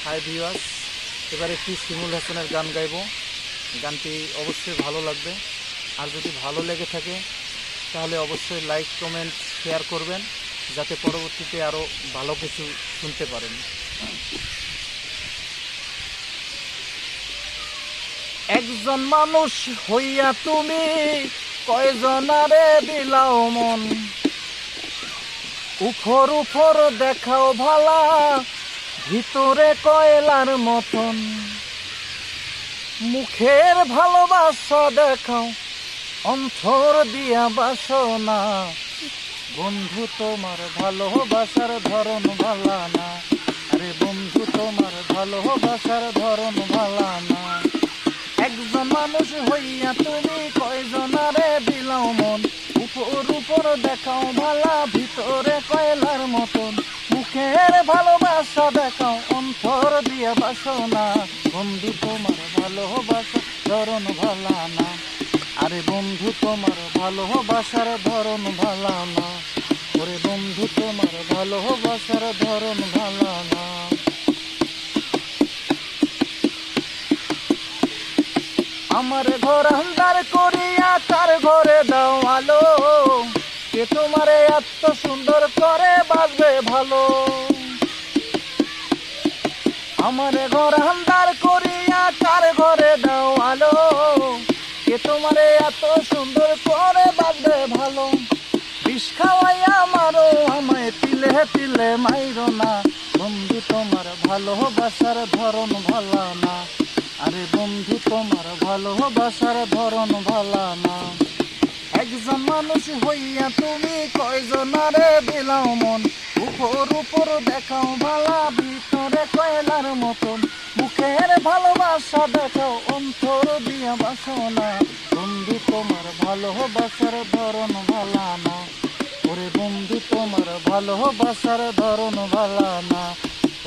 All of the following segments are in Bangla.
হাই ভিউয়ার্স, এবার একটি শিমুল হাসানের গান গাইব। গানটি অবশ্যই ভালো লাগবে। আর যদি ভালো লেগে থাকে তাহলে অবশ্যই লাইক, কমেন্ট, শেয়ার করবেন, যাতে পরবর্তীতে আরও ভালো কিছু শুনতে পারেন। একজন মানুষ হইয়া তুমি কয়জনারে বিলাও মন, উপর উপর দেখাও ভালা, ভিতরে কয়লার মতন। মুখের ভালোবাসা দেখাও, অন্তর দিয়া বাসনা। বন্ধু তোমার ভালোবাসার ধরন ভালা না, আরে বন্ধু তোমার ভালোবাসার ধরন ভালা না। একজন মানুষ হইয়া তুমি কয়জনারে দিলাও মন, উপর উপর দেখাও ভালা, ভিতরে কয়লার মতন। মুখের ভালোবাসা দেখাও, অন্তর দিয়া বাসনা। বন্ধু তোমার ভালোবাসা ধরন ভালা না, আরে বন্ধু তোমার ভালোবাসার ধরন ভালা না। ওরে বন্ধু তোমার ভালোবাসার ধরন ভালা না। আমার ঘর আন্ধার করিয়া তার ঘরে দাও আলো, কে তোমারে এত সুন্দর করে বাজবে ভালো। আমার ঘর আন্ধার করিয়া তার ঘরে দাও আলো, কে তোমারে এত সুন্দর করে বাজবে ভালো। বিষ খাওয়াইয়া মারো আমায়, তিলে তিলে মাইরো না। বন্ধু তোমার ভালোবাসার ধরন ভালা না, আরে বন্ধু তোমার ভালোবাসার ধরন ভালা না। একজন মানুষ হইয়া তুমি কয়জনারে দিলাও মন, উপর উপর দেখাও ভালা, ভিতরে কয়লার মতন। মুখের ভালোবাসা দেখাও, অন্তর দিয়া বাসনা। বন্ধু তোমার ভালোবাসার ধরন ভালা না, ওরে বন্ধু তোমার ভালোবাসার ধরন ভালা না।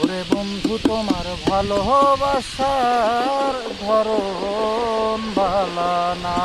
ওরে বন্ধু তোমার ভালোবাসার ধরন ভালা না।